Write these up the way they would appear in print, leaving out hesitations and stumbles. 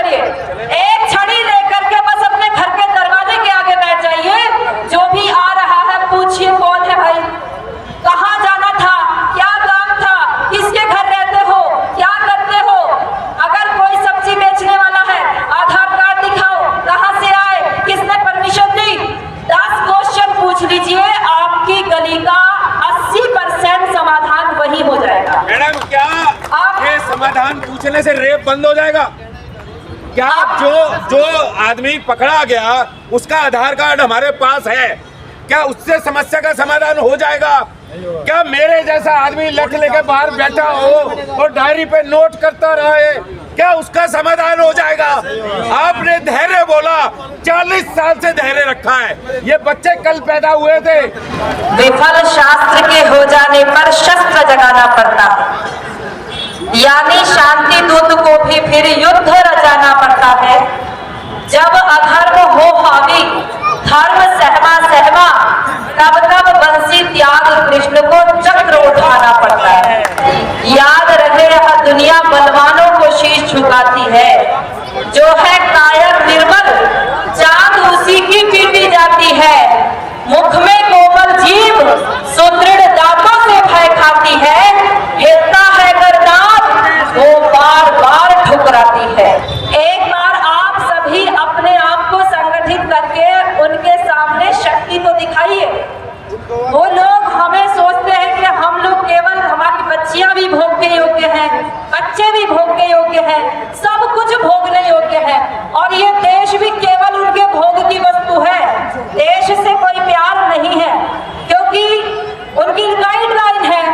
करिए, एक छड़ी लेकर के बस अपने घर के दरवाजे के आगे बैठ जाइए। जो भी आ रहा है पूछिए कौन है भाई, कहाँ जाना था, क्या काम था, किसके घर रहते हो, क्या करते हो। अगर कोई सब्जी बेचने वाला है, आधार कार्ड दिखाओ, कहाँ से आए, किसने परमिशन दी। 10 क्वेश्चन पूछ लीजिए, आपकी गली का 80% समाधान वही हो जाएगा। मैडम क्या ये समाधान पूछने से रेप बंद हो जाएगा क्या? जो आदमी पकड़ा गया उसका आधार कार्ड हमारे पास है, क्या उससे समस्या का समाधान हो जाएगा? क्या मेरे जैसा आदमी लठ लेके बाहर बैठा हो और डायरी पे नोट करता रहे, क्या उसका समाधान हो जाएगा? आपने धैर्य बोला, 40 साल से धैर्य रखा है। ये बच्चे कल पैदा हुए थे। विफल शास्त्र के हो जाने पर शस्त्र जगाना पड़ता है, यानी शांति दूत को भी फिर युद्ध रचाना पड़ता है। जब अधर्म हो हावी, धर्म सहमा सहमा, तब तब बंसी त्याग कृष्ण को चक्र उठाना पड़ता है। याद रहे यह दुनिया बलवानों को शीश झुकाती है, जो है कायर निर्मल चांद उसी की पीटी जाती है। मुख में कोमल जीभ सुदृढ़ दांतों से भय खाती है, हिलता है गर्दान वो बार बार ठुकराती है। एक बार आप सभी अपने आप को संगठित करके उनके सामने शक्ति तो दिखाइए। वो लोग हमें सोचते हैं कि हम लोग केवल, हमारी बच्चियां भी भोगने योग्य हैं, बच्चे भी भोगने योग्य हैं, सब कुछ भोगने योग्य है, और ये देश भी केवल उनके भोग की वस्तु है। देश से कोई प्यार नहीं है, क्योंकि उनकी गाइडलाइन है,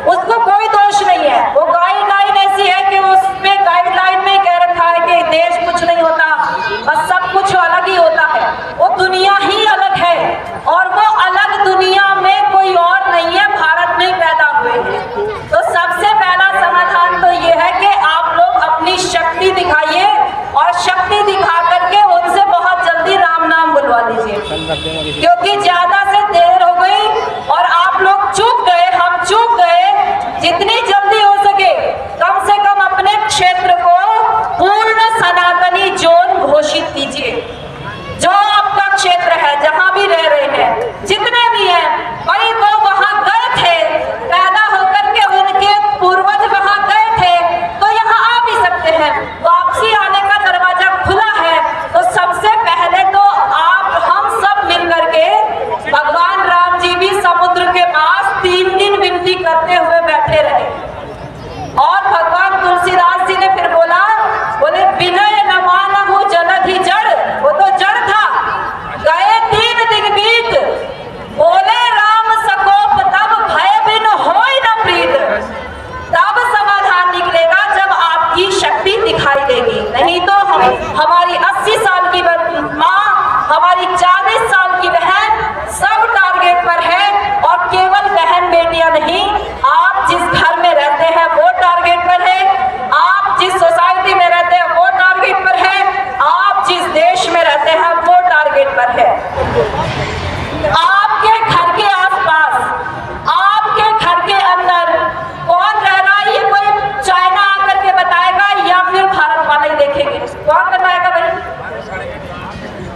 उसको कोई दोष नहीं है। वो गाइडलाइन ऐसी है कि उसमें गाइडलाइन में कह रखा है कि देश कुछ नहीं होता, बस सब कुछ अलग ही होता है। वो दुनिया ही अलग है, और वो अलग दुनिया में कोई और नहीं है, भारत में पैदा हुए हैं। तो सबसे पहला समाधान तो ये है कि आप लोग अपनी शक्ति दिखाइए, और शक्ति दिखा करके उनसे बहुत जल्दी राम नाम बुलवा लीजिए, क्योंकि ज्यादा से देर हो गई और आप लोग चूक गए, हम चूक गए। जितनी जल्दी हो सके कम से कम अपने क्षेत्र को पूर्ण सनातनी जोन घोषित कीजिए। जो आपका क्षेत्र है, जहां भी रह रहे हैं, जितने भी हैं, भाई वो वहां गए थे, पैदा होकर के उनके पूर्वज वहां गए थे, तो यहाँ आ भी सकते हैं। वापसी आने का दरवाजा खुला है। तो सबसे पहले तो आप हम सब मिलकर के, भगवान राम जी भी समुद्र के पास 3 दिन विनती करते हुए बैठे रहे, और भगवान तुलसीदास जी ने फिर बोले विनय न मानहु जलधि जड़। वो तो जड़ था। गए 3 दिन बीत, बोले राम सकोप, तब भय बिन होय न प्रीत। तब समाधान निकलेगा जब आपकी शक्ति दिखाई देगी। नहीं तो हमारी 80 साल की माँ, हमारी 40 साल की बहन, सब टारगेट पर है। और केवल बहन बेटियां नहीं, आप जिस घर में रहते हैं वो टारगेट पर है, आप जिस सोसाइटी में रहते हैं वो टारगेट पर है, आप जिस देश में रहते हैं वो टारगेट पर है। आपके घर के आसपास, आपके घर के अंदर कौन रह रहा है, ये कोई चाइना आकर के बताएगा या फिर भारत वाले देखेंगे? कौन बताएगा भाई?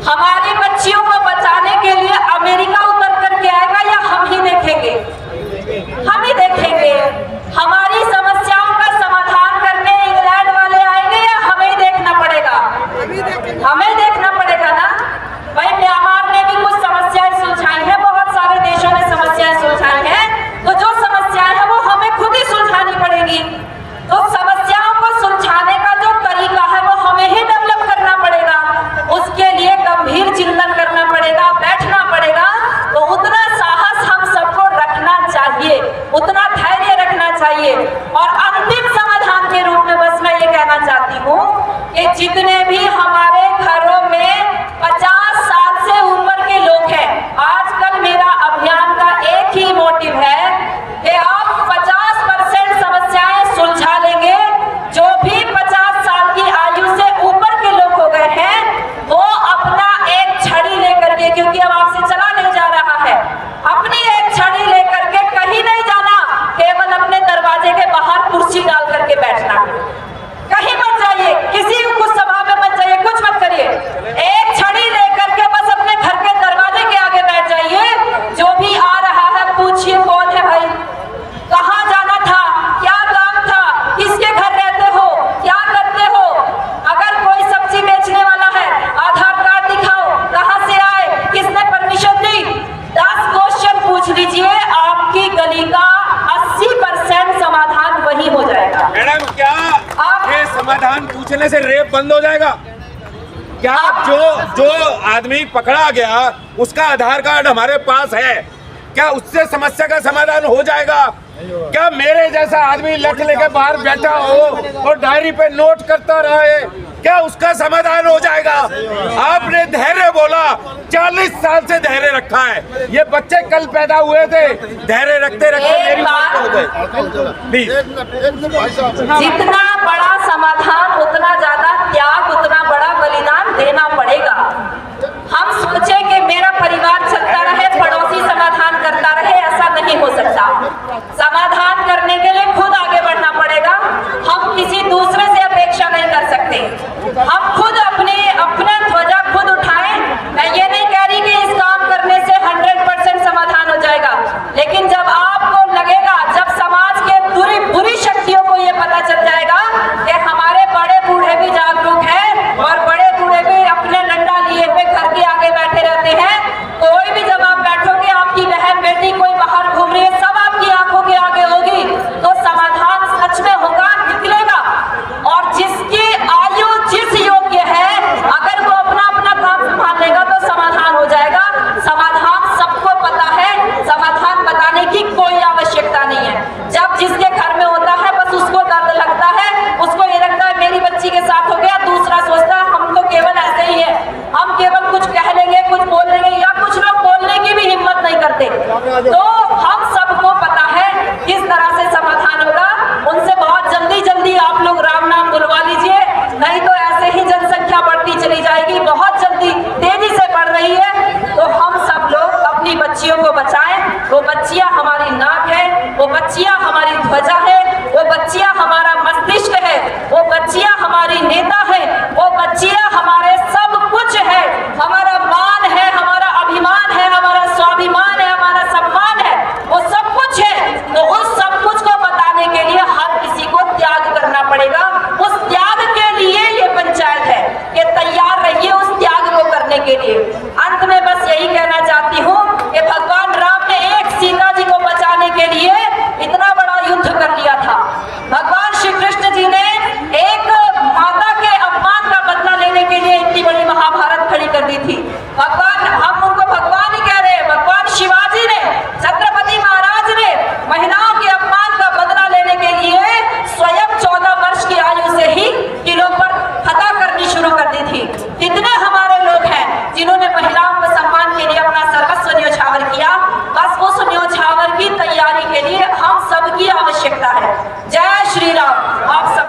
हमारी बच्चियों को बचाने के लिए अमेरिका उतर करके आएगा या हम ही देखेंगे? हम ही देखेंगे। हमारी समस्याओं का समाधान करने इंग्लैंड वाले आएंगे या हमें देखना पड़ेगा? हमें देखना पड़ेगा ना भाई। म्यांमार ने भी कुछ समस्याएं सुलझाई हैं, बहुत सारे देशों ने समस्याएं सुलझाई हैं, तो जो समस्याएं हैं वो हमें खुद ही सुलझानी पड़ेगी। तो समस्याओं को सुलझाने का जो तरीका है वो हमें ही डेवलप करना पड़ेगा। उसके लिए गंभीर चिंतन करना पड़ेगा, बैठना पड़ेगा। तो उतना साहस हम सबको रखना चाहिए, उतना धैर्य रखना चाहिए। और अंतिम समाधान के रूप में बस मैं ये कहना चाहती हूँ कि जितने भी हमारे घरों में 50 साल से ऊपर के लोग हैं, आजकल मेरा अभियान का एक ही मोटिव है कि आप 50% समस्याएं सुलझा लेंगे। जो भी 50 साल की आयु से ऊपर के लोग हो गए हैं, वो अपना एक छड़ी लेकर के, क्योंकि अब आपसे चला नहीं जा रहा है, अपनी एक छड़ी लेकर के कहीं नहीं जाना, केवल अपने दरवाजे के बाहर कुर्सी डाल करके बैठना। कहीं मत जाइए, किसी को सभा में मत पूछने से रेप बंद हो जाएगा? क्या जो आदमी पकड़ा गया उसका आधार कार्ड हमारे पास है, क्या उससे समस्या का समाधान हो जाएगा? क्या मेरे जैसा आदमी लठ लेके बाहर बैठा हो और डायरी पे नोट करता रहे, क्या उसका समाधान हो जाएगा? आपने धैर्य बोला, 40 साल से धैर्य रखा है। ये बच्चे कल पैदा हुए थे, धैर्य रखते रखते मेरी बात हो गई। प्लीज जितना बड़ा समाधान उतना